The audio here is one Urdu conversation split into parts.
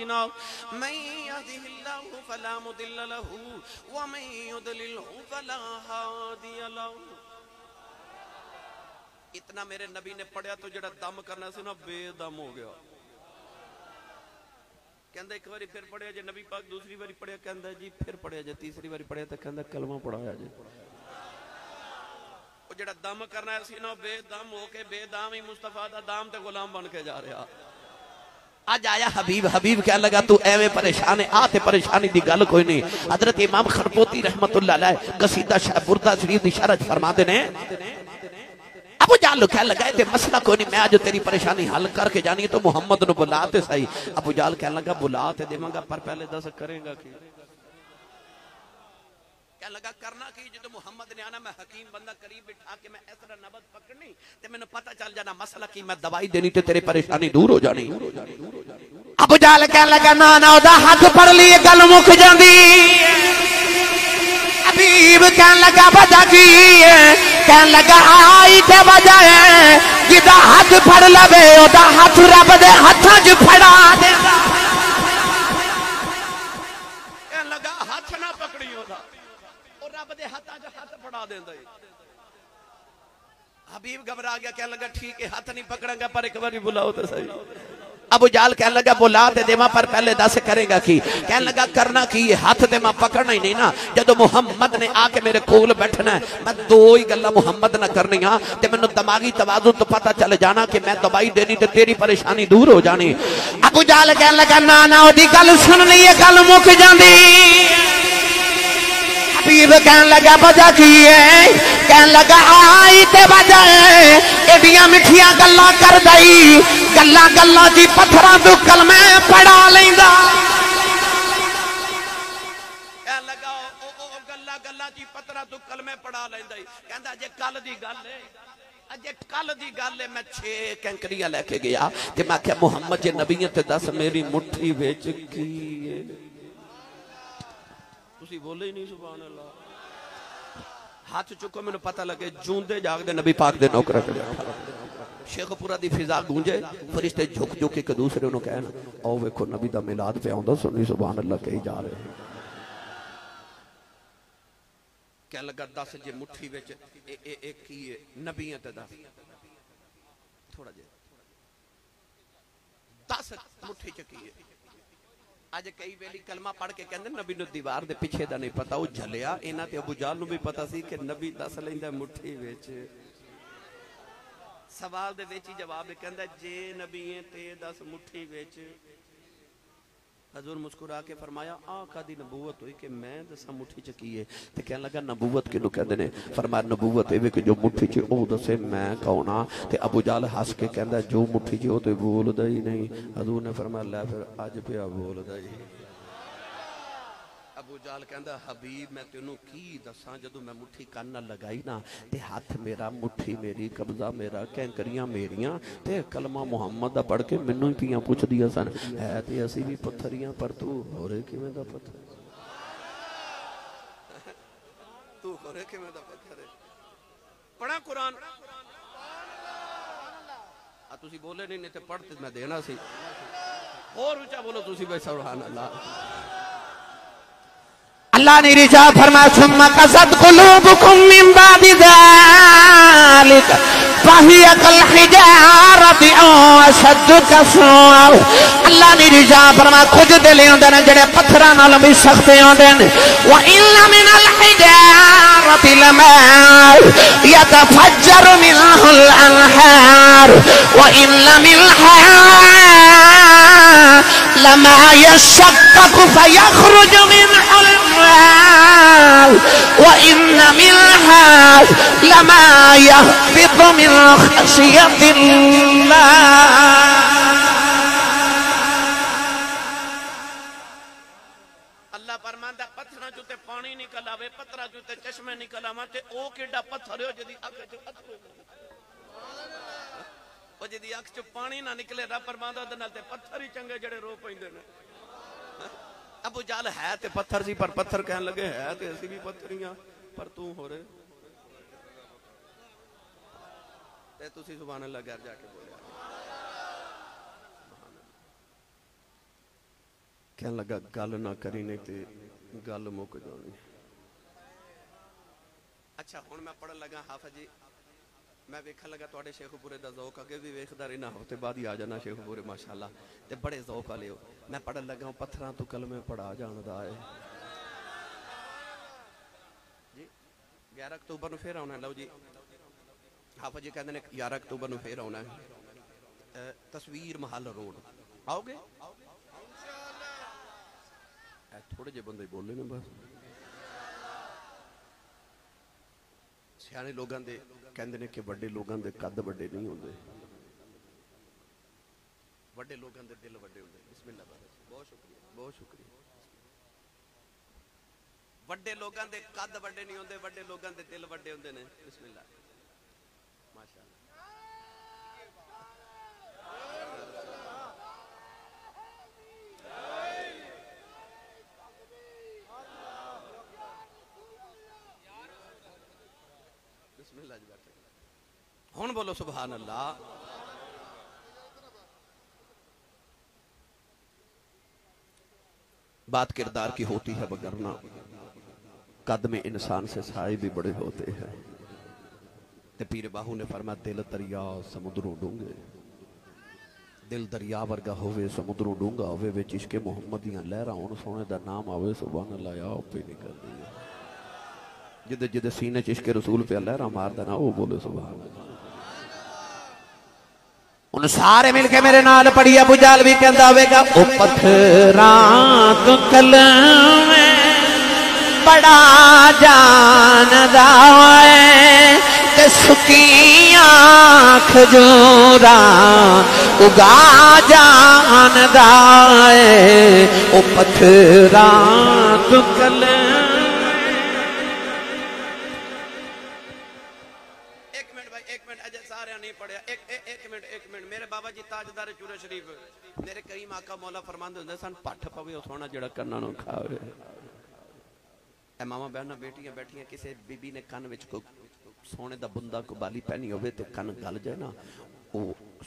أعمالنا من يهده الله فلا مضل له ومن يضلله فلا هادي له. اتنا میرے نبی نے پڑھیا تو جڑا دم کرنا سی نا بے دم ہو گیا. کہندا ایک باری پھر پڑھیا جے نبی پاک دوسری باری پڑھیا کہندا جی پھر پڑھیا جے تیسری باری پڑھیا تے کہندا کلمہ پڑھایا جی. وہ جڑا دم کرنا سی نا بے دم ہو کے بے دام ہی مصطفیٰ دا دام تے غلام بن کے جا رہا. آج آیا حبیب کہنے لگا تو ایویں پریشان ہے آتے پریشانی دی گل کوئی نہیں. حضرت امام خربوتی رحمت اللہ علیہ قصیدہ بردہ شریف دی شرح فرما دینے ابو جہل کہنے لگا تے مسئلہ کوئی نہیں میں آج تیری پریشانی حل کر کے جانی تو محمد نو بلاتے صحیح. ابو جہل کہنے لگا بلاتے دے منگا پر پہلے دس کریں گا کی کہنے لگا کرنا کی جدو محمد نے آنا میں حکیم بندہ قریب بٹھا کے میں اس طرح نبض پکڑنی تے میں نے پتہ چل جانا مسئلہ کی میں دوائی دینی تے تیرے پریشانی دور ہو جانی. ابو جہل کہنے لگا نا دا ہاتھ پڑ لیے گل مک جاندی. حبیب کہنے لگا وجہ کی کہنے لگا آئی تے وجہ ہے جدا ہاتھ پھڑ لوے او دا ہاتھ رب دے ہاتھاں وچ پھڑا دے. کہنے لگا ہاتھ نہ پکڑیو دا او رب دے ہاتھاں وچ ہاتھ پھڑا دیندا ہے. حبیب گھبرا گیا کہنے لگا ٹھیک ہے ہاتھ نہیں پکڑاں گا پر ایک بار بلاؤ تے صحیح. ابو جہل کہنے لگا بلا تے دیواں پر پہلے دس کرے گا کی کہنے لگا کرنا کی ہاتھ تے میں پکڑنا ہی نہیں نا جدو محمد نے آ کے میرے کول بیٹھنا ہے میں دو ہی گلاں محمد نہ کرنی ہاں تے مینوں دماغی توازن تو پتہ چل جانا کہ میں دوائی دینی تے تیری پریشانی دور ہو جانی. ابو جہل کہنے لگا نا او دی گل سننی ہے گل مک جاندی. حبیب کہنے لگا وجہ کی ہے کہنے لگا آئی تے وجہ ہے ایڈیاں مٹھیاں گلاں کر دئی گلاں گلاں جی پتھراں تو کلمے پڑھا لیندا. کہنے لگا او گلاں گلاں جی پتھراں تو کلمے پڑھا لیندا. کہندا جے کل دی گل ہے اجے کل دی گل ہے میں 6 کینکریاں لے کے گیا تے میں کہ محمد جے نبیوں تے دس میری مٹھی وچ کی ہے. تسی بولے ہی نہیں سبحان اللہ. ہاتھ چکو میں نے پتہ لگے جوندے جاگ دے نبی پاک دے نوکر کے شیخ پورا دی فضا گونجے فرشتے جھک جھک کے دوسرے انہوں کہنا او ویکھو نبی دا میلاد پہ آؤندا سنی سبحان اللہ کہی جا رہے ہیں. کہنے لگا دس جے مٹھی وچ ایک کی نبیوں تے دس تھوڑا جے 10 مٹھی چکی ہے. آج کئی ویلی کلمہ پڑھ کے کہندے نبی نو دیوار دے پیچھے دا نہیں پتا وہ جھلیا انہاں تے ابو جہل نو بھی پتا سی کہ نبی دس لیندا مٹھی وچ. سوال دے وچ ہی جواب کہندا جے نبی تے دس مٹھی وچ. حضور مسکرا کے فرمایا آقا دی نبوت ہوئی کہ میں دسا مٹھی چ کی ہے تے کہنے لگا نبوت کینو کہندے نے فرمایا نبوت اے کہ جو مٹھی چ او دسے میں کون ہاں تے ابو جہل ہس کے کہندا جو مٹھی چ او تے بولدا ہی نہیں. حضور نے فرمایا لے پھر اج پیا بولدا ہی. ابو جہل کہندا حبیب میں تینوں کی دساں جدوں میں مٹھی کن نہ لگائی نا تے ہاتھ میرا مٹھی میری قبضہ میرا کینکریاں میریاں تے کلمہ محمد دا پڑھ کے مینوں ہی پیاں پوچھ دیا سن ہے تے اسی بھی پتھریاں پر تو ہورے کیویں دا پتھر تو ہورے کیویں دا پتھر ہے. پڑھا قرآن تسی بولے نہیں تے پڑھتے میں دینا سی اور اونچا بولو تسی بھائی سبحان اللہ. اللہ نے ارشاد فرمایا ثم قست قلوبکم من بعد ذلك فهي كالحجارة او اشد قسوة. اللہ نے ارشاد فرمایا کچھ دل ہوندے نے جڑے پتھراں نال بھی سخت ہوندے نے وان من الحجارة لما يتفجر منه الانهار وان منها لما يشقق فيخرج منه وَإِنَّ مِنْهَا لَمَا يَهْبِطُ مِنْ خَشْيَةِ اللَّهِ. اللہ فرماندا پتھراں چوں پانی نکل آوے پتھراں چوں چشمے نکل آویں تے او کیڑا پتھر ہو جدی اکھ چوں اتھرو او جدی اکھ چوں پانی نہ نکلے رب فرماندا تے نال تے پتھر ہی چنگے جڑے رو پیندے نے. ابو جہل ہے تے پتھر سی پر پتھر کہنے لگے ہے تے اسی بھی پتھریاں پر تو ہو رہے تے تسی سبحان اللہ گھر جا کے بولے. کہنے لگا گل نہ کری نہیں تے گل مک جانی. اچھا ہن میں پڑھن لگا حافظ جی میں ویکھن لگا تواڈے شیخ پورے دا ذوق اگے بھی ویکھدا رہنا ہفتے بعد ہی آ جانا شیخ پورے ماشاءاللہ تے بڑے ذوق والے ہو. میں پڑھن لگا پتھراں تو کلمے پڑھا جاندا ہے جی. 11 اکتوبر نو پھر آنا. لو جی حافظ جی کہندے نے 11 اکتوبر نو پھر آنا ہے تصویر محل روڈ. آؤ گے؟ تھوڑے جے بندے بولے نا بس. سیانے لوگاں دے کہندے نے کہ بڑے لوگاں دے قد بڑے نہیں ہوندے, بڑے لوگاں دے دل بڑے ہوندے. بسم اللہ بابا بہت شکریہ بہت شکریہ. بڑے لوگاں دے قد بڑے نہیں ہوندے, بڑے لوگاں دے دل بڑے ہوندے نے. بسم اللہ ماشاءاللہ. بسم اللہ جی بیٹھے ہون بولو سبحان اللہ. بات کردار کی ہوتی ہے وگرنہ قد میں انسان سے سائے بھی بڑے ہوتے ہیں. تے پیر باہو نے فرمایا دل دریا سمندروں ڈونگے, دل دریا ورگا ہوئے سمندروں ڈونگا ہوئے وچ عشق محمدیاں لہراں ہون سونے دا نام آوے سبحان اللہ. یا پہ نکل دی جدے جدے سینے عشق رسول پہ لہراں مار دینا وہ بولے سبحان اللہ. ان سارے مل کے میرے نال پڑھی ابو جال بھی کہندا ہوئے گا او پتھراں تو کلمے بڑا جاندا ہے تے سکیاں کھجوراں اگا جاندا ہے او پتھراں تو کلمے. میرے بابا جی تاجدار چورے شریف میرے کریم آقا مولا فرماندے ہوندے سن پٹھ پوے او سونا جڑا کناں نوں کھاوے. اے ماما بہناں بیٹیاں بیٹھیاں کسے بی بی نے کن وچ کو سونے دا بندہ کو بالی پہنی ہوئے تے کن گل جائے نا او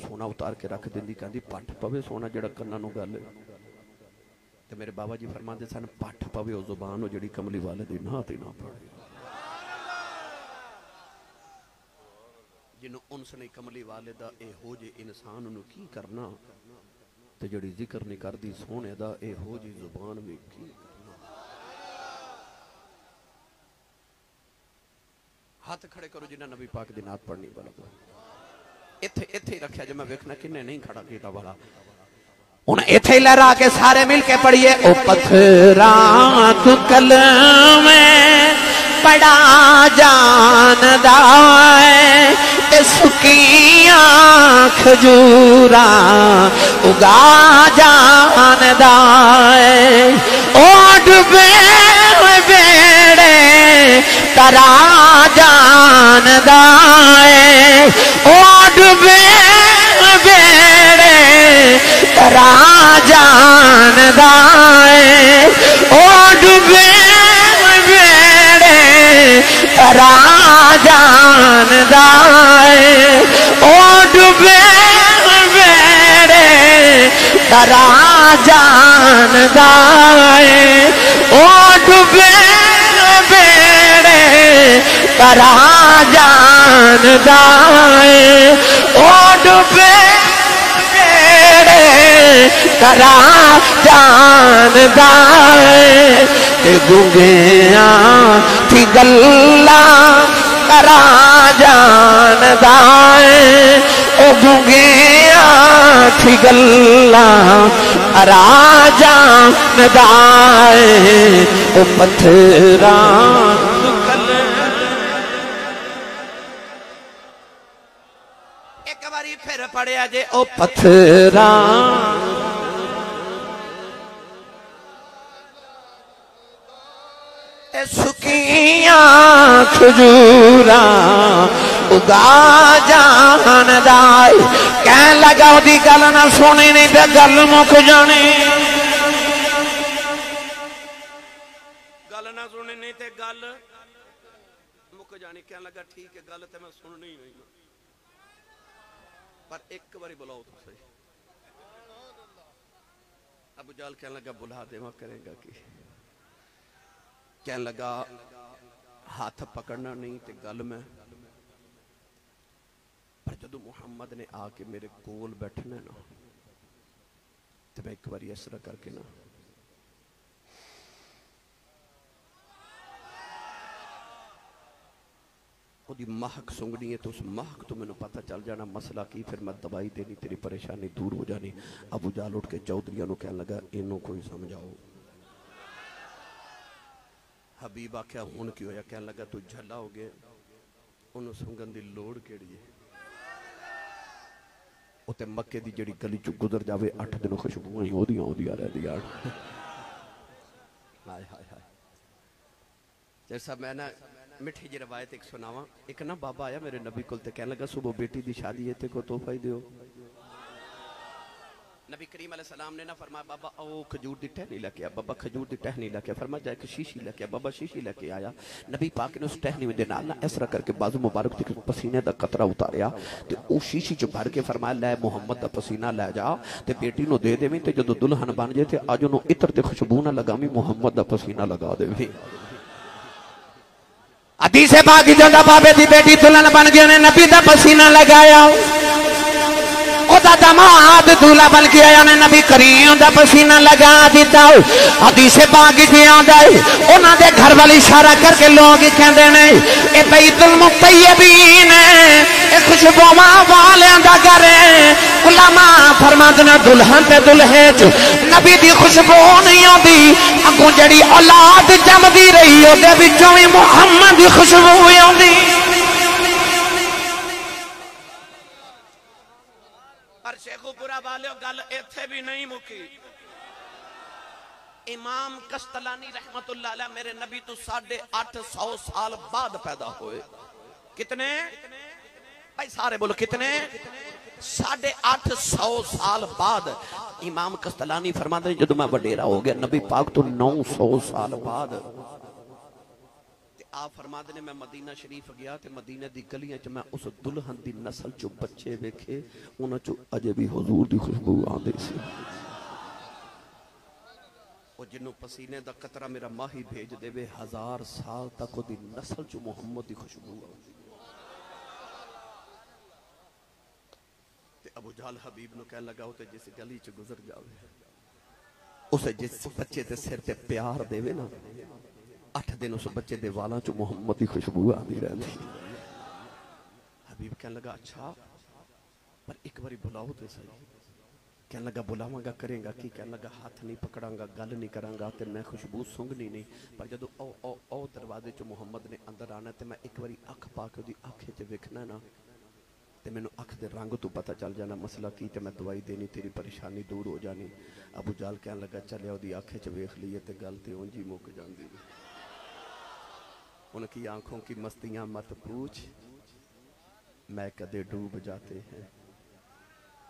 سونا اتار کے رکھ دیندی کہندی پٹھ پوے سونا جڑا کناں نوں گل. تے میرے بابا جی فرماندے سن پٹھ پوے او زبان او جڑی کملی والے دی نعت ہی نہ پڑھے. جنہوں انس نہیں کملی والے دا اے ہو جے انسان انہوں کی کرنا تے جڑی ذکر نہیں کر دی سونے دا اے ہو جے زبان میں کی کرنا. ہاتھ کھڑے کرو جنہاں نبی پاک دی نعت پڑھنی بلد ایتھے ہی رکھیا جو میں ویکھنا کنے نہیں کھڑا کیتا والا انہیں ایتھے ہی لہرا کے سارے مل کے پڑھیے او پتھراں تو کلمے بڑا جاندا ہے تے سکیاں کھجوراں اگا جاندا ہے. او ڈبے بیڑے ترا جاندا ہے او ڈبے بیڑے ترا جاندا ہے او ڈبے ترا جاندا ہے او ڈبے بیڑے ترا جاندا ہے او ڈبے بیڑے ترا جاندا ہے او ڈبے بیڑے ترا جاندا ہے تے گنگیاں تھی گلاں ترا جاندا ہے او گنگیاں تھی گلاں ترا جاندا ہے او پتھراں تو کلمے. ایک باری پھر پڑھیا جے او پتھراں سکیاں کھجوراں اگا جاندا ہے. کہن لگا او دی گل نہ سنی نہیں تے گل مک جانی, گل نہ سنی نہیں تے گل مک جانی. کہن لگا ٹھیک ہے گل تے میں سننی ہی نہیں پر ایک باری بلاؤ تو صحیح. ابو جال کہنے لگا بلا دے میں کریں گا کی کہنے لگا ہاتھ پکڑنا نہیں تے گل میں پر جدو محمد نے آ کے میرے کول بیٹھنا نا تو میں ایک باری اس طرح کر کے نا وہ دی مہک سنگنی ہے تو اس مہک تو میں نے پتہ چل جانا مسئلہ کی پھر میں دوائی دینی تیری پریشانی دور ہو جانی ابو جال اٹھ کے چودھریوں کہنے لگا انہوں کوئی سمجھاؤ حبیب آکھیا ہون کیوں یا کہنے لگا تو جھلا ہو گئے انہوں سنگن دی لوڑ کیڑی ہے اُتے مکے دی جڑی گلی چو گزر جاوے 8 دنوں خوشبوئیں ہو دیا رہ دیا ہائے ہائے ہائے جیسا میں نے مٹھی جی روایت ایک سناواں ایک نا بابا آیا میرے نبی کل تے کہنے لگا صبح بیٹی دی شادی ہے تے کو تحفہ ہی دیو نبی کریم علیہ السلام نے نہ فرمایا بابا او کھجور دی ٹہنی لے کے آیا بابا کھجور دی ٹہنی لے کے فرمایا جائے کہ شیشی لے کے آیا بابا شیشی لے کے آیا نبی پاک نے اس ٹہنی میں دینا اللہ اس طرح کر کے بازو مبارک تک پسینے دا قطرہ اتاریا تے او شیشی جو بھر کے فرمایا لے محمد دا پسینہ لے جا تے بیٹی نو دے دے میں تے جدو دلہن بن جائے تے آج انہوں عطر تے خوشبو نہ لگا میں محمد دا پسینہ لگا دے بھی حدیث پاک جدا بابے دی بیٹی دلہن بن گیا نے نبی دا پسینہ لگایا او دا دماد دولہ بن گیا یعنی نبی کریم دا پسینہ لگا دیتا حدیث پاک جی آدھا ہے اونا دے گھر والی اشارہ کر کے لوگ کہندے نے اے بیت المطیبین اے خوشبو ماں والیاں دا گھر ہے علماء فرماندنا دلہن تے دلہے چ نبی دی خوشبو نہیں ہوندی اگوں جڑی اولاد جمدی رہی او دے وچوں وی محمد دی خوشبو ہوندی پر شیخو پورا والیو گل ایتھے بھی نہیں مکی امام کستلانی رحمت اللہ علیہ میرے نبی تو 850 سال بعد پیدا ہوئے کتنے بھائی سارے بولو کتنے 850 سال بعد امام کستلانی فرماتے ہیں جدو میں وڈیرا ہو گیا نبی پاک تو 900 سال بعد آپ فرماتے ہیں میں مدینہ شریف گیا تے مدینہ دی گلیاں چ میں اس دلہن دی نسل چو بچے ویکھے انہاں چو اجے بھی حضور دی خوشبو آندے سی او جنوں پسینے دا قطرہ میرا ماہی بھیج دے وے 1000 سال تک او دی نسل چو محمد دی خوشبو آندے تے ابو جہل حبیب نو کہنے لگا تے جس گلی چ گزر جاوے اسے جس بچے تے سر تے پیار دے وے نا 8 دن اس بچے دے والاں چو محمد کی خوشبو آدھی رہتی حبیب کہنے لگا اچھا پر ایک باری بلاؤ تے صحیح کہنے لگا بلاواں گا کریں گا کی کہنے لگا ہاتھ نہیں پکڑاں گا گل نہیں کراں گا تے میں خوشبو سنگنی نہیں پر جدو او دروازے چو محمد نے اندر آنا تے میں ایک باری اکھ پا کے دی اکھے چ ویکھنا نا تے میں نو اکھ دے رنگ تو پتہ چل جانا مسئلہ کی تے میں دوائی دینی تیری پریشانی دور ہو جانی ابو جال کہنے لگا چلے او دی اکھے چ ویکھ لیے تے گل تے اونجی مک جاندی ان کی آنکھوں کی مستیاں مت پوچھ میں کدے ڈوب جاتے ہیں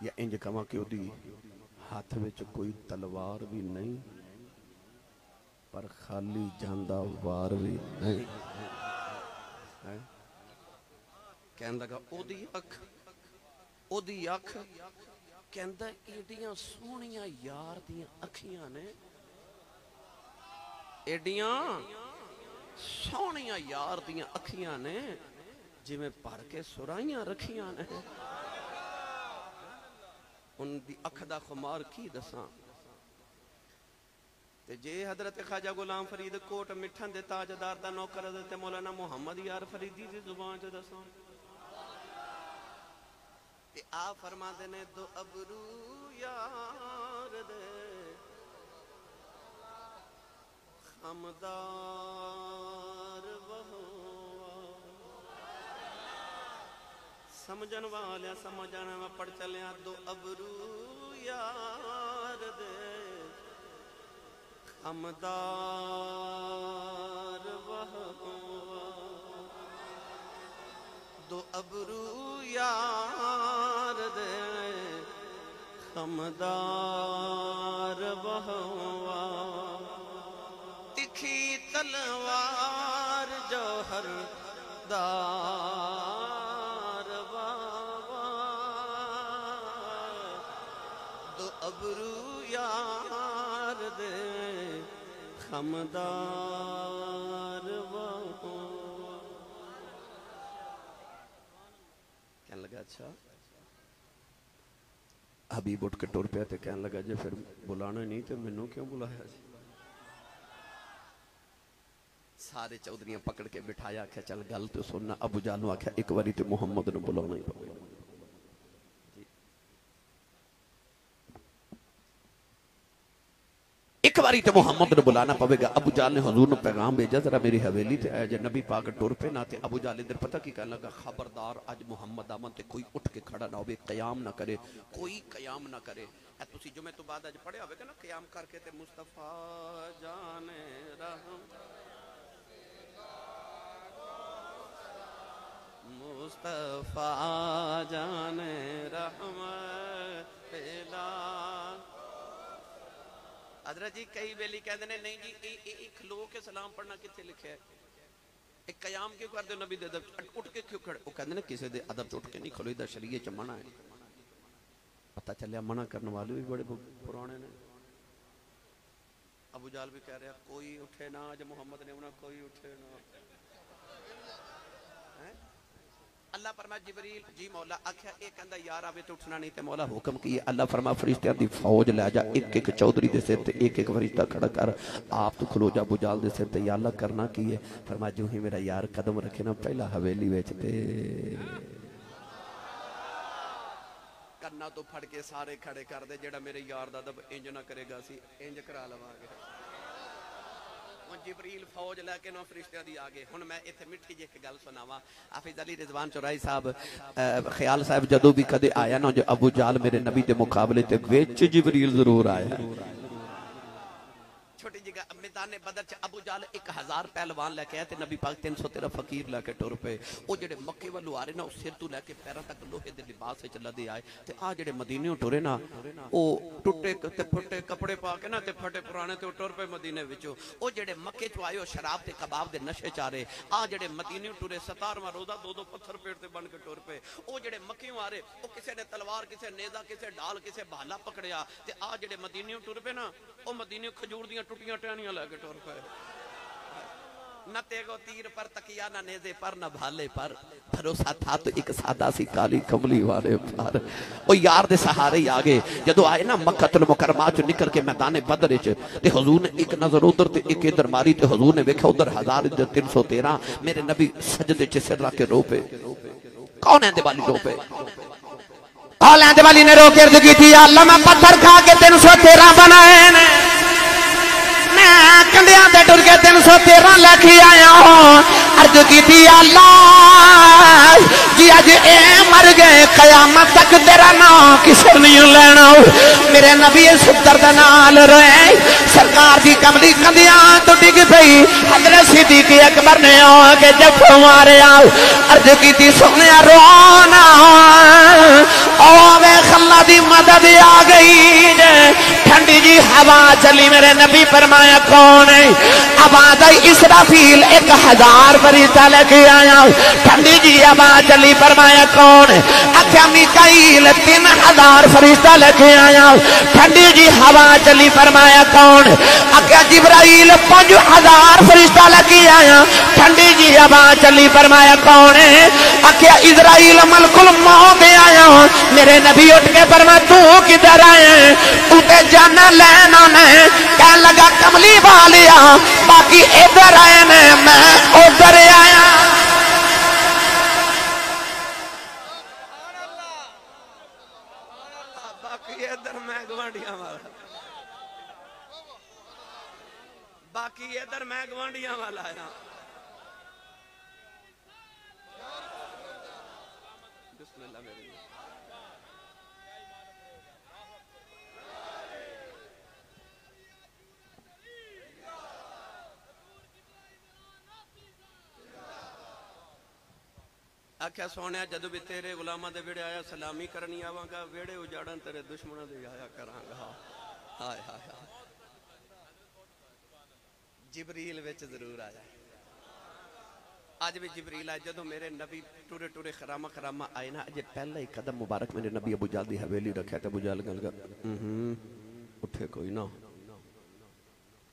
یا انج کما کہ دی ہاتھ وچ کوئی تلوار بھی نہیں پر خالی جاندہ وار بھی نہیں کہنے لگا او دی اکھ کہندہ ایڈیاں سونیاں یار دیاں اکھیاں نے ایڈیاں سونیاں یار دیاں اکھیاں نے جی میں پڑھ کے سرائیاں رکھیاں نے ان دی اکھ دا خمار کی دساں تے جے حضرت خواجہ غلام فرید کوٹ مٹھن دے تاجدار دا نوکر حضرت مولانا محمد یار فریدی دی زبان چ دساں تے آ فرما دینے دو ابرو یار دے خمدار سمجھن والیا سمجھن میں پڑھ چلیا دو ابرو یار دے خمدار دو ابرو یار دے خمدار بہوا تکھی تلوار جوہر دار بابا دو ابرو یار خمدار کہنے لگا اچھا حبیب اٹھ کے ٹر پیا تے کہنے لگا جی پھر بلانا نہیں تے منوں کیوں بلایا جی سارے چودھریاں پکڑ کے بٹھایا آکھیا چل گل تو سننا ابو جہل نو آکھیا ایک واری تے محمد نو بلانا ہی پڑے ایک باری تے محمد نے بلانا پوے گا ابو جہل نے حضور نے پیغام بھیجا ذرا میری حویلی تے آیا جے نبی پاک ٹر پہ نہ تے ابو جہل ادھر پتہ کی کہنے لگا خبردار اج محمد آمن تے کوئی اٹھ کے کھڑا نہ ہوئے قیام نہ کرے کوئی قیام نہ کرے اے تسی جمعے تو بعد اج پڑھے ہوئے گا نا قیام کر کے تے مصطفیٰ جان رحم مصطفیٰ جان رحمت اللہ حضرت جی کئی ویلی کہہ دینے نہیں جی ایک کھلو کے سلام پڑھنا کتے لکھے ہے ایک قیام کیوں کر دے نبی دے ادب اٹھ کے کیوں کھڑے وہ کہہ دینے کسے دے ادب اٹھ کے نہیں کھلو ادھر شریعہ چ منع ہے پتہ چلیا منع کرنے والے بھی بڑے پرانے نے ابو جہل بھی کہہ رہا کوئی اٹھے نہ آج محمد نے انہاں کوئی اٹھے نہ اللہ فرما جبریل جی مولا آکھیا ایک اندہ یار آوے تو اٹھنا نہیں تے مولا حکم کیے اللہ فرما فرشتیاں دی فوج لے جا ایک ایک چودھری دے سر تے ایک ایک فرشتہ کھڑا کر آپ تو کھلو جا ابو جہل دے سر تے یا اللہ کرنا کیے فرما جو ہی میرا یار قدم رکھے نا پہلا حویلی ویچتے کرنا تو پھڑ کے سارے کھڑے کر دے جیڑا میرے یار دا دب انج نہ کرے گا سی انج کرا لوا گے جبریل فوج لے کے نو فرشتیاں دی آگے ہن میں ایتھے مٹھی جے ایک گل سناواں حافظ علی رضوان چورائی صاحب خیال صاحب جدوں بھی کدے آیا نا جو ابو جہل میرے نبی دے مقابلے تے وچ جبریل ضرور آیا چھوٹی جگہ میدان بدر چ ابو جہل 1000 پہلوان لے کے آئے تے نبی پاک 313 فقیر لے کے ٹر پے او جڑے مکے والو آ رہے نا سر تو لے کے پیراں تک لوہے دے لباس وچ لدے آئے تے آ جڑے مدینے ٹرے نا او ٹٹے تے پھٹے کپڑے پا کے نا تے پھٹے پرانے تے ٹر پے مدینے وچوں او جڑے مکے چ آئے شراب تے کباب دے نشے چارے آ جڑے مدینے ٹرے 17واں روزہ دو پتھر پیٹ تے بن کے ٹر پے او جڑے مکیوں آ رہے او کسے نے تلوار کسے نیزہ کسے ڈال کسے بھالا پکڑیا تے آ جڑے مدینے ٹر پے نا او مدینے کھجور دیاں ٹٹیاں ٹہنیاں لے کے ٹر پے نہ تیگو تیر پر تکیا نہ نیزے پر نہ بھالے پر بھروسہ تھا تو ایک سادہ سی کالی کملی والے پر وہ یار دے سہارے ہی آگے جدو آئے نا مکہ المکرمہ چو نکل کے میدان بدر تے حضور نے ایک نظر ادھر تے ایک ادھر ماری تے حضور نے ویکھا ادھر 1313 میرے نبی سجدے چ سر رکھ کے رو پے کون ہے دے والی رو پے کون ہے دے والی نے رو کے عرض کی تھی یا اللہ میں پتھر کھا کے 313 بنائے نے کنڈیاں دے ٹر کے 313 لکھی آیا ہوں عرض کی تھی اللہ جی اج اے مر گئے قیامت تک تیرا نام کسے نہیں لینا میرے نبی ستر دنال روئے سرکار دی کملی کندیاں تو ڈگ پئی حضرت صدیق اکبر نے آ کے جب مارے عرض کی تھی سونے رونا اوے خلا دی مدد آ گئی ٹھنڈی جی ہوا چلی میرے نبی فرمایا کون ہے آواز آئی اسرافیل 1000 فرشتہ لے کے آیا ٹھنڈی جی ہوا چلی فرمایا کون ہے اکھیا میکائیل 3000 فرشتہ لے کے آیا ٹھنڈی جی ہوا چلی فرمایا کون ہے اکھیا جبرائیل 5000 فرشتہ لے کے آیا ٹھنڈی جی ہوا چلی فرمایا کون ہے اکھیا اسرائیل ملک الموت آیا میرے نبی اٹھ کے فرمایا تو کدھر آئے تو تے جانا لینا نے کہنے لگا کملی والیا باقی ادھر آئے نے میں ادھر آیا باقی ادھر میں گوانڈیاں والا باقی ادھر میں گوانڈیاں والا آیا بسم اللہ میرے آکھیا سونے جدو بھی تیرے غلامہ دے ویڑے آیا سلامی کرنی آواں گا ویڑے اجاڑن تیرے دشمنہ دے آیا کراں گا ہائے ہائے جبریل وچ ضرور آیا آج بھی جبریل آئے جدو میرے نبی ٹورے ٹورے خرامہ خرامہ آئے نا اجے پہلا ہی قدم مبارک میرے نبی ابو جہل دی حویلی رکھا تھا ابو جہل گل گا اٹھے کوئی نہ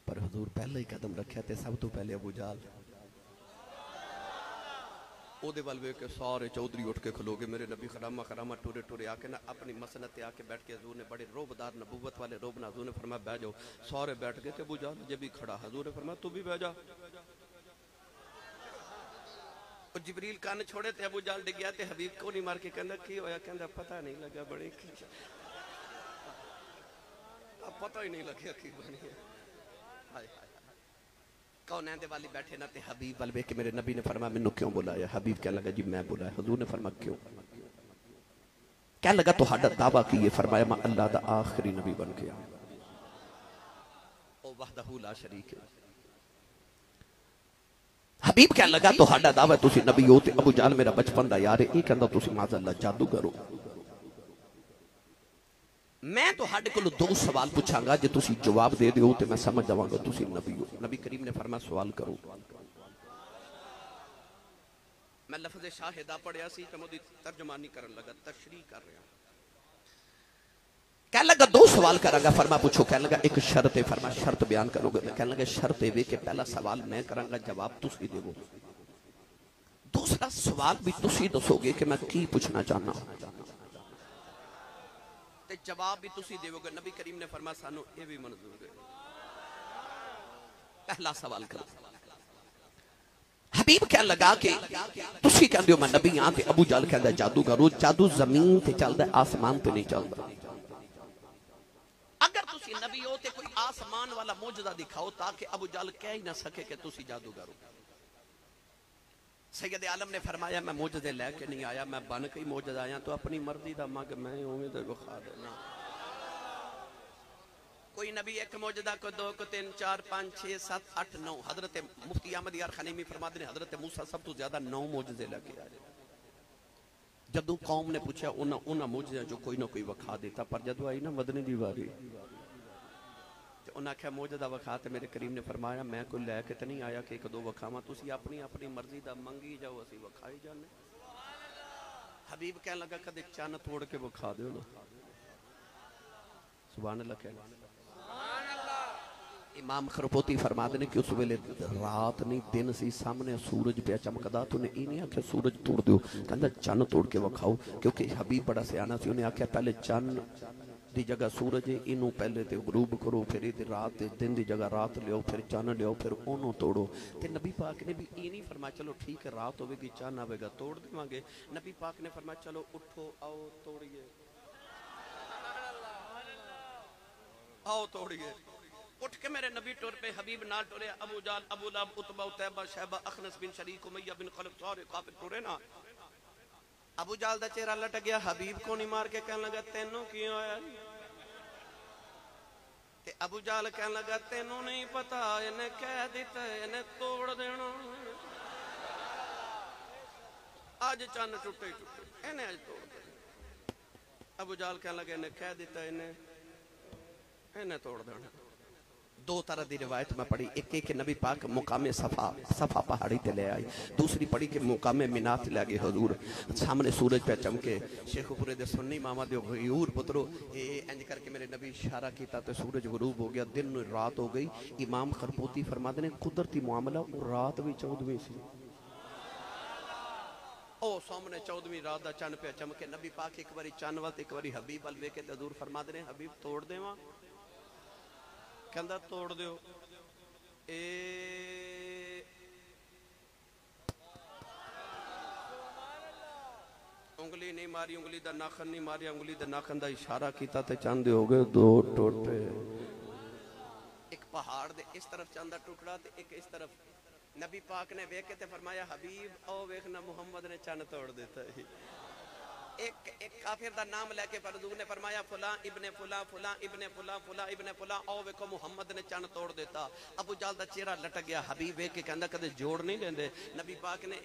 پر حضور پہلے ہی قدم رکھیا تے سب تو پہلے ابو جہل او دے وال ویکھ کے سارے چودھری اٹھ کے کھلو گے. میرے نبی خرامہ خرامہ ٹورے ٹورے آ کے نا اپنی مسند تے آ کے بیٹھ کے حضور نے بڑے روبدار نبوت والے روب نہ حضور نے فرمایا بیٹھ جاؤ. سارے بیٹھ گئے تے ابو جہل جب بھی کھڑا. حضور نے فرمایا تو بھی بیٹھ جا. اور جبریل کان چھوڑے تے ابو جہل ڈگ گیا تے حبیب کو نہیں مار کے کہندا کی ہویا؟ کہندا پتہ نہیں لگا بڑے اب پتہ ہی نہیں لگیا کی بنی ہے. ہائے کون دے والی بیٹھے نہ تے حبیب والے کہ میرے نبی نے فرمایا مینوں کیوں بلایا؟ حبیب کہنے لگا جی میں بلایا. حضور نے فرمایا کیوں؟ کہنے لگا تہاڈا دعویٰ کیے؟ فرمایا میں اللہ دا آخری نبی بن گیا. او وحدہ لا شریک ہے. حبیب کہنے لگا تہاڈا دعویٰ تسی نبی ہو تے ابو جہل میرا بچپن دا یار ہے. یہ کہندا تسی معاذ اللہ جادوگر ہو. میں تو ہڈ کو دو سوال پوچھاں گا جے تسی جواب دے دیو تے میں سمجھ جاواں گا تسی نبی ہو. نبی کریم نے فرمایا سوال کرو. میں لفظ شاہدہ پڑھیا سی تے مودی ترجمانی کرن لگا تشریح کر رہا. کہنے لگا دو سوال کراں گا. فرما پوچھو. کہنے لگا ایک شرط ہے. فرما شرط بیان کرو گے. کہنے لگا شرط ہے کہ پہلا سوال میں کراں گا جواب تسی دیو. دوسرا سوال بھی تسی دسو گے کہ میں کی پوچھنا چاہنا ہوں تے جواب بھی تسی دیو گے. نبی کریم نے فرمایا سانو یہ بھی منظور ہے. پہلا سوال کرو. حبیب کہنے لگا کہ تسی کہندے ہو میں نبی ہاں تے ابو جہل کہندا جادوگر ہو. جادو زمین تے چلدا ہے آسمان تے نہیں چلدا. اگر تسی نبی ہو تے کوئی آسمان والا معجزہ دکھاؤ تاکہ ابو جہل کہہ ہی نہ سکے کہ تسی جادوگر ہو. سید عالم نے فرمایا میں معجزے لے کے نہیں آیا, میں بن کے ہی معجزہ آیا تو اپنی مرضی دا مانگ میں ہوئے دے بخا دینا. کوئی نبی ایک معجزہ کو 2 کو 3 4 5 6 7 8 9. حضرت مفتی احمد یار خنیمی فرماتے ہیں حضرت موسیٰ سب تو زیادہ 9 معجزے لے کے آئے. جدو قوم نے پوچھا انہاں معجزہ جو کوئی نہ کوئی وکھا دیتا, پر جدو آئی نا مدنی دی واری انہاں کہا معجزہ وکھا تے میرے کریم نے فرمایا میں کوئی لے کے تے نہیں آیا کہ 1 2 وکھاواں, تسی اپنی مرضی دا منگی جاؤ اسی وکھائی جانے. حبیب کہنے لگا کدے چن توڑ کے وکھا دیو نا. سبحان اللہ کہنا. امام خرپوتی فرماتے ہیں کہ اس ویلے رات نہیں دن سی, سامنے سورج پہ چمکدا تو نے ای نہیں آکھیا سورج توڑ دیو, کہندا چن توڑ کے وکھاؤ. کیونکہ حبیب بڑا سیانا سی, انہیں آکھیا پہلے چن دی جگہ سورج ہے انہوں پہلے تے غروب کرو, پھر ادھر رات دن دی جگہ رات لیو, پھر چن لیو, پھر انہوں توڑو. تے نبی پاک نے بھی یہ نہیں فرمایا چلو ٹھیک ہے رات ہوئے گی چن آوے گا توڑ دیواں گے. نبی پاک نے فرمایا چلو اٹھو آؤ توڑیے, آؤ توڑیے. اٹھ کے میرے نبی ٹور پہ حبیب نال ٹورے. ابو جہل ابو لہب عتبہ عتیبہ شیبہ اخنس بن شریک امیہ بن خلف سارے کافر ٹورے نا. ابو جہل دا چہرہ لٹ گیا, حبیب کو نہیں مار کے کہنے لگا تینوں کیوں آیا؟ تے ابو جہل کہنے لگا تینوں نہیں پتا انہیں کہہ دیتا ہے انہیں توڑ دینا. آج چاند ٹوٹے ٹوٹے انہیں آج توڑ دینا. ابو جہل کہنے لگا انہیں کہہ دیتا ہے انہیں توڑ دینا. 2 طرح دی روایت میں پڑھی. ایک کہ نبی پاک مقام صفا پہاڑی تے لے آئی. دوسری پڑھی کہ مقام منات لے گئے حضور, سامنے سورج پہ چمکے. شیخ پورے دے سنی ماما دے غیور پترو انج کر کے میرے نبی اشارہ کیتا تو سورج غروب ہو گیا, دن رات ہو گئی. امام خرپوتی فرماتے ہیں قدرتی معاملہ رات بھی 14ویں سی. او سامنے 14ویں رات دا چن پہ چمکے. نبی پاک ایک باری چن وقت ایک باری حبیب ال ویکھے تے حضور فرماتے ہیں حبیب توڑ دیواں؟ کہندہ توڑ دیو. انگلی نہیں ماری, انگلی دا ناخن نہیں ماری, انگلی دا ناخن دا اشارہ کیتا تے چاندے ہو گئے 2 ٹوٹے. ایک پہاڑ دے اس طرف چاندہ ٹکڑا تے ایک اس طرف. نبی پاک نے ویکھے تے فرمایا حبیب او ویکھنا محمد نے چاند توڑ دیتا ہے. ایک کافر دا نام لے کے حضور نے فرمایا فلاں ابن فلاں فلاں ابن فلاں فلاں ابن فلاں او ویکھو محمد نے چن توڑ دیتا. ابو جہل دا چہرہ لٹک گیا. حبیب ویکھ کے کہندا کدے جوڑ نہیں دیندے. نبی پاک نے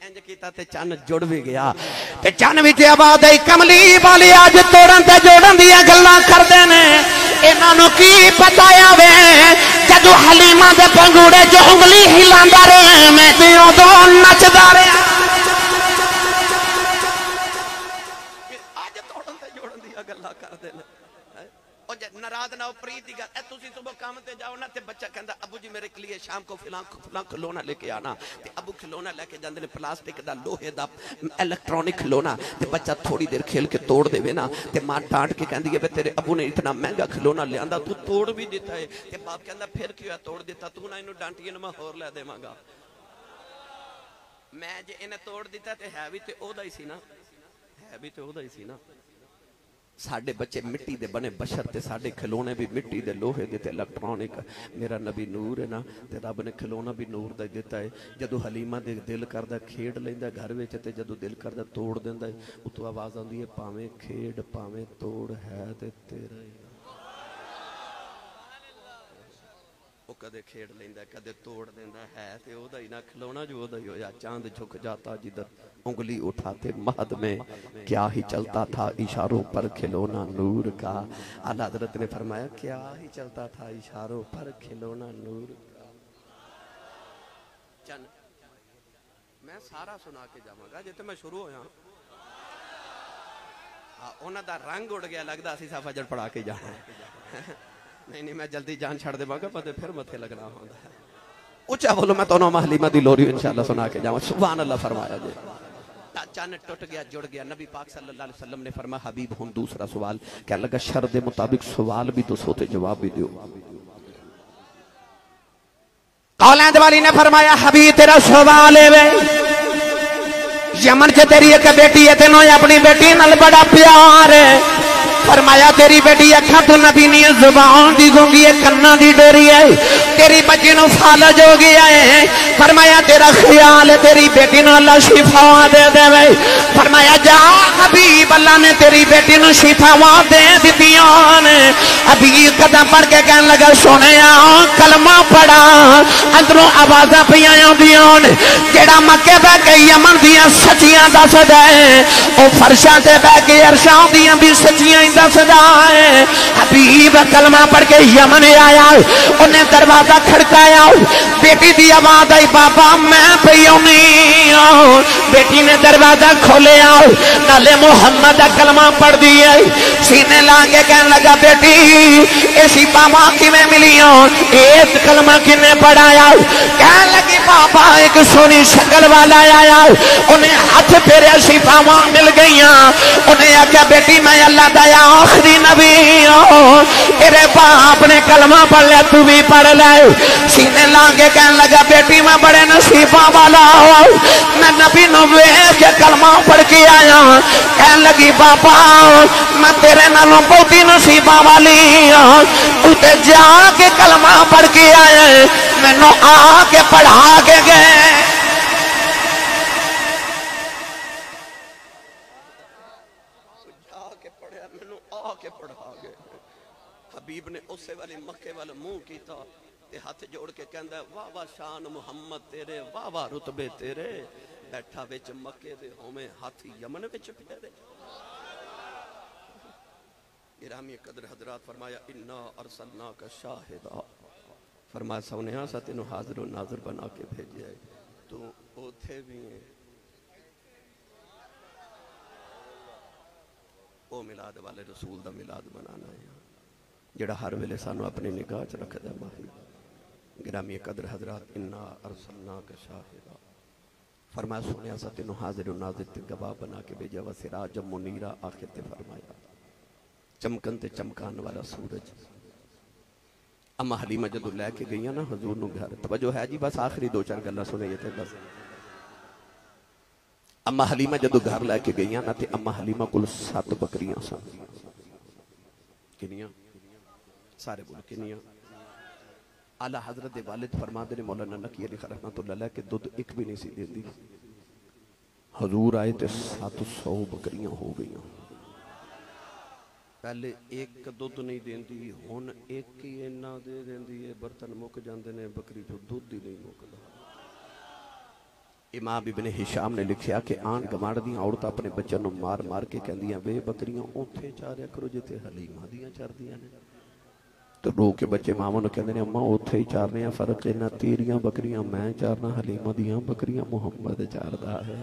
انج کیتا تے چن جڑ بھی گیا. تے چن وچ آباد ہے کملی والی اج توڑن تے جوڑن دی گلاں کردے نے. انہاں نوں کی پتایا وے جدوں حلیمہ دے پنگوڑے جو انگلی ہلاندا رہے میں تے اودوں نچدا رہا. ناراض نہ ہو پریت دی گل اے تسی صبح کام تے جاؤ نا تے بچہ کہندا ابو جی میرے لیے شام کو فلاں کھلونا لے کے آنا تے ابو کھلونا لے کے جاندے نے پلاسٹک دا لوہے دا الیکٹرانک کھلونا تے بچہ تھوڑی دیر کھیل کے توڑ دے وے نا تے ماں ڈانٹ کے کہندی ہے تیرے ابو نے اتنا مہنگا کھلونا لیندا تو توڑ بھی دیتا ہے تے باپ کہندا پھر کیوں توڑ دیتا تو نہ اینو ڈانٹی میں ہور لے دیواں گا میں جے انہیں توڑ دیتا تے ہے بھی تے او دا ہی سی نا ہے بھی تے او دا ہی سی نا ساڑھے بچے مٹی دے بنے بشر تے ساڑھے کھلونے بھی مٹی دے لوہے دے تے الیکٹرونک میرا نبی نور ہے نا تے رب نے کھلونا بھی نور دا دیتا ہے جدو حلیمہ دے دل کردہ کھیڑ لیندہ گھر ویچ تے جدو دل کردہ توڑ دیندہ ہے وہ تو آواز آندی ہے پاویں کھیڑ پاویں توڑ ہے تے تیرا ہی وہ کدے کھیڑ لیندہ کدے توڑ دیندہ ہے تے او دا ہی نہ کھلونا جو دا ہی ہو یا چاند جھک جاتا جدھر انگلی اٹھاتے مہد میں کیا ہی چلتا تھا اشاروں پر کھلونا نور کا اعلیٰ حضرت نے فرمایا کیا ہی چلتا تھا اشاروں پر کھلونا نور کا چن میں سارا سنا کے جاؤں گا جیتے میں شروع ہویا انہاں دا رنگ اڑ گیا لگدا اسی صاف فجر پڑھا کے جانا ہے نہیں میں جلدی جان چھڑ دے باگا پتے پھر متھے لگنا ہوندہ ہے اچھا بولو میں تو حلیمہ دی لوری انشاءاللہ سنا کے جاؤں سبحان اللہ فرمایا جے چاند ٹوٹ گیا جڑ گیا نبی پاک صلی اللہ علیہ وسلم نے فرمایا حبیب ہوں دوسرا سوال کہا لگا شرط مطابق سوال بھی تو سوتے جواب بھی دیو قولند والی نے فرمایا حبیب تیرا سوال ہے یمن سے تیری ایک بیٹی ہے تینوں اپنی بیٹی نل بڑا پیار ہے فرمایا تیری بیٹی اکھا تو نبی نہیں زبان دی گونگی ہے کنہ دی ڈوری ہے تیری بچی نو فالج ہو گیا ہے فرمایا تیرا خیال ہے تیری بیٹی نو اللہ شفا دے دے وے فرمایا جا حبیب اللہ نے تیری بیٹی نو شفا دے دیتیاں حبیب قدم پڑھ کے کہنے لگا سونے کلمہ پڑھا اندروں آوازہ پیاں دیاں جیڑا مکے بے کے یمن دیاں سچیاں دس دے او فرشاں سے بے کے عرشاں دیاں بھی سچیاں دس دے حبیب کلمہ پڑھ کے یمن آیا انہیں دروازہ کھڑکایا بیٹی دی آواز آئی بابا میں پیونی بیٹی نے دروازہ کھولے آؤ نالے محمد کلمہ پڑھ دیئے سینے لانگے کہنے لگا بیٹی ایسی بابا کی میں ملی ہوں ایک کلمہ کی نے پڑھایا کہنے لگی بابا ایک سونی شکل والا آیا انہیں ہاتھ پیرے شفاواں مل گئیاں انہیں آکھا بیٹی میں اللہ دایا آخری نبی ہوں تیرے باپ نے کلمہ پڑھ لیا تو بھی پڑھ لائے سینے لانگے کہنے لگا بیٹی میں بڑے نصیبہ والا ہوں میں نبی نبی کے کلمہ پڑھ کے آیا کہنے لگی بابا میں تیرے نالوں بہتی نصیبہ والی ہوں تو تے جا کے کلمہ پڑھ کے آئے میں نو آ کے پڑھا کے گئے حبیب نے اسے والی مکے والا منہ کیتا تے ہاتھ جوڑ کے کہندا ہے واہ واہ شان محمد تیرے واہ واہ رتبے تیرے بیٹھا وچ مکے دے ہوویں ہاتھ یمن وچ پھیرے گرامی قدر حضرات فرمایا انا ارسلناک شاہدا فرمایا سونیا سا تینوں حاضر و ناظر بنا کے بھیجیا ہے تو اوتھے بھی ہیں او میلاد والے رسول دا میلاد منانا ہے جڑا ہر ویلے سانو اپنی نگاہ چ رکھ دے ماہی گرامی قدر حضرات انا ارسلناک شاہدا فرمایا سونیا سا تینوں حاضر و ناظر تے گواہ بنا کے بھیجا و سراجا منیرا آخر تے فرمایا چمکن تے چمکان والا سورج اما حلیمہ جدو لے کے گئیاں نا حضور نو گھر توجہ ہے جی بس آخری دو چار گلہ سنے یہ تھے بس اما حلیمہ جدو گھر لے کے گئیاں نا تے اما حلیمہ کل 7 بکریاں سن کنیاں سارے بول کنیاں اعلیٰ حضرت والد فرما دے مولانا نقی علی رحمت اللہ علیہ کہ دودھ ایک بھی نہیں سی دے دی حضور آئے تے 700 بکریاں ہو گئیاں پہلے ایک دودھ نہیں دین دی ہون ایک ہی اینا دے دین دی برتن مک جاندے نے بکری جو دودھ دی نہیں مکدا امام ابن ہشام نے لکھیا کہ آن گماڑ دیاں عورت اپنے بچن مار مار کے کہن دیاں بے بکریاں اوتھے چاریا کرو جتے حلیمہ دیاں چار دیاں نے تو رو کے بچے ماموں نے کہندے نے اماں اوتھے ہی چارنے ہیں فرق ہے نہ تیریاں بکریاں میں چارنا حلیمہ دیاں بکریاں محمد چاردہ ہے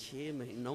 9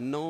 9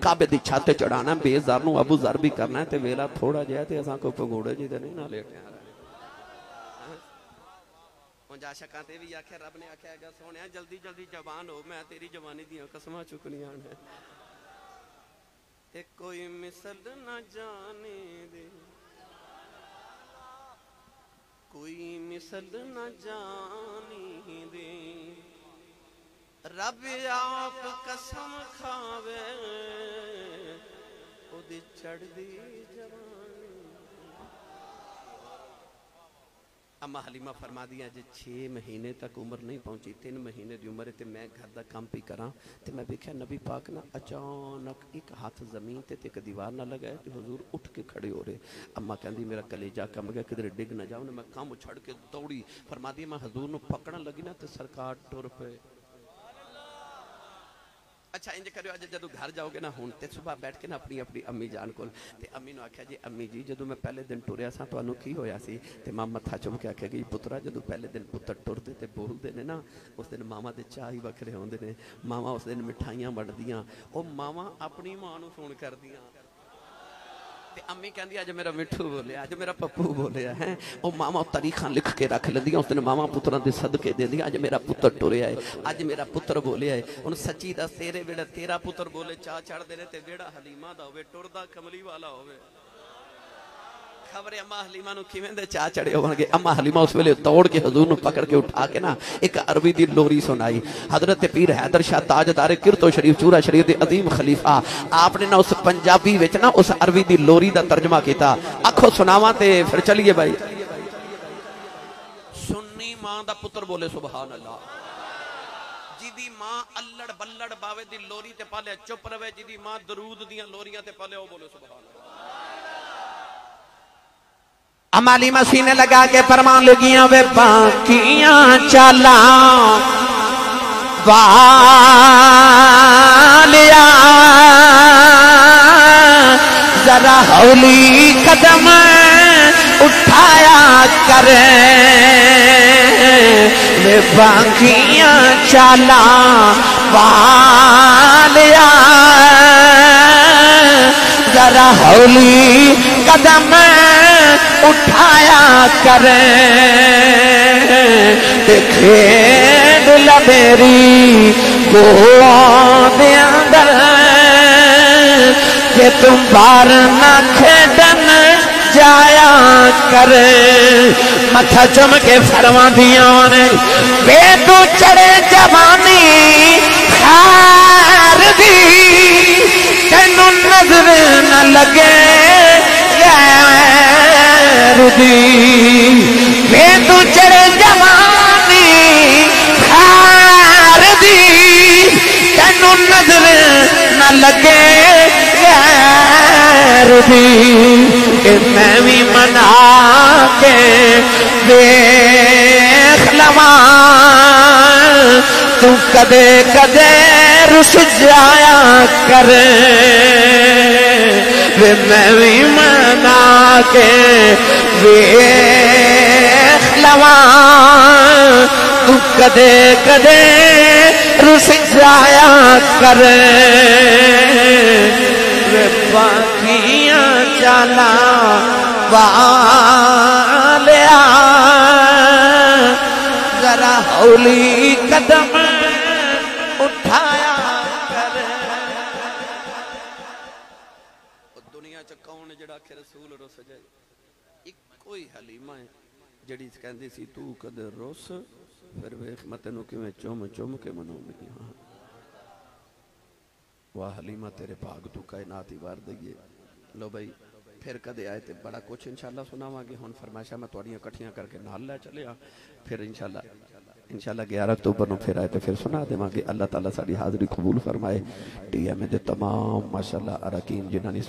کعبے دی چھت چڑھانا ہے، بے زر نو ابو ذر بھی کرنا ہے، تے ویلا تھوڑا جہا تے اساں کو پگوڑے جی تے نہیں نہ لیٹے ہوں عاشقاں تے بھی آکھیا رب نے آکھیا گا سونیا جلدی جلدی جوان ہو، میں تیری جوانی دیاں قسماں چکنیاں نے تے کوئی مثل نہ جانے دے، کوئی مثل نہ جانی دے، رب آپ قسم کھاوے او دی چڑھ دی جوانی۔ اما حلیمہ فرما دیا جی 6 مہینے تک عمر نہیں پہنچی، 3 مہینے دی عمر تے میں گھر دا کام پی کراں تے میں دیکھا نبی پاک نہ اچانک ایک ہاتھ زمین تے ایک دیوار نہ لگائے تے حضور اٹھ کے کھڑے ہو رہے۔ اما کہندی میرا کلیجہ کم گیا کدھر ڈگ نہ جاؤں، میں کام چھڑ کے دوڑی، فرما دیا میں حضور نو پکڑن لگی نا تے سرکار ٹر پے۔ اچھا انج کریو اج جدو گھر جاؤ گے نا ہون تے صبح بیٹھ کے نا اپنی امی جان کول تے امی نو آکھیا جی امی جی جدو میں پہلے دن ٹریا سا تانوں کی ہویا سی تے ماں متھا چوم کے آکھیا گی پترا جدو پہلے دن پتر ٹردے تے بولدے نے نا اس دن ماما دے چاہ ہی وکھرے ہوندے نے، ماما اس دن مٹھائیاں بنڈدیاں، او ماما اپنی ماں نو فون کردیاں تے امی کہندی اج میرا مٹھو بولیا، اج میرا پپو بولیا ہے، او ماما تاریخاں لکھ کے رکھ لیندیاں، اس دن ماما پتراں دے صدقے دیندیاں، اج میرا پتر ٹریا ہے، اج میرا پتر بولیا ہے۔ ہن سچی دس تیرے ویڑا تیرا پتر بولے چاہ چڑھ دے نے تے ویڑا حلیمہ دا ہوے ٹردا کملی والا ہوے، خبر اما حلیمہ نو کیویں دے چاہ چڑھے ہون گے۔ اما حلیمہ اس ویلے توڑ کے حضور نو پکڑ کے اٹھا کے نا ایک عربی دی لوری سنائی۔ حضرت پیر حیدر شاہ تاجدار کرتو شریف چورا شریف دے عظیم خلیفہ آپ نے نا اس پنجابی وچ نا اس عربی دی لوری دا ترجمہ کیتا، آکھو سناواں تے پھر چلیے بھائی۔ سنی ماں دا پتر بولے سبحان اللہ، جیدی ماں اللڑ بلڑ باوے دی لوری تے پالے چپ روے، جیدی ماں درود دیاں لوریاں تے پالے او بولے سبحان اللہ۔ امالی مسیح نے لگا کے فرمان لگیاں وے باقیاں چالا والیا ذرا ہولی قدم اٹھایا کریں وے باقیاں چالا والیا ذرا ہولی قدم اٹھایا کریں دیکھے دل میری گود اندر کہ تم بار نہ کھیڈن جایا کریں۔ متھا چم کے فرما دیاں نے بے تو چڑے جوانی خیر دی تینوں نظر نہ لگے بے تو چڑے جوانی خیر دی تینوں نظر نہ لگے غیر دی، کہ میں بھی منا کے دیکھ لواں تو کدے کدے رس جایا کریں میں بھی منا کے دیکھ لواں تو کدے کدے رس جایا کریں باقیاں چالا والیا ذرا ہولی قدم اٹھایا کریں۔ دنیا چ کون جڑا کہ رسول رس جائے؟ ایک کوئی حلیمہ ہے جڑی کہندی سی تو کدے رس پھر ویکھ میں تینوں کیویں چم چم کے مناؤں گی۔ واہ حلیمہ تیرے بھاگ تو کائنات ہی وار دئیے۔ لو بھائی پھر کدے آئے تے بڑا کچھ انشاءاللہ سناواں گے۔ ہن فرمائشاں میں تواڈیاں کٹھیاں کر کے نال لے چلے پھر انشاءاللہ 11 اکتوبر نو پھر آئے تے پھر سنا دیواں گے۔ اللہ تعالیٰ ساڈی حاضری قبول فرمائے۔ ٹی ایم دے تمام ماشاءاللہ اراکین جنہاں نے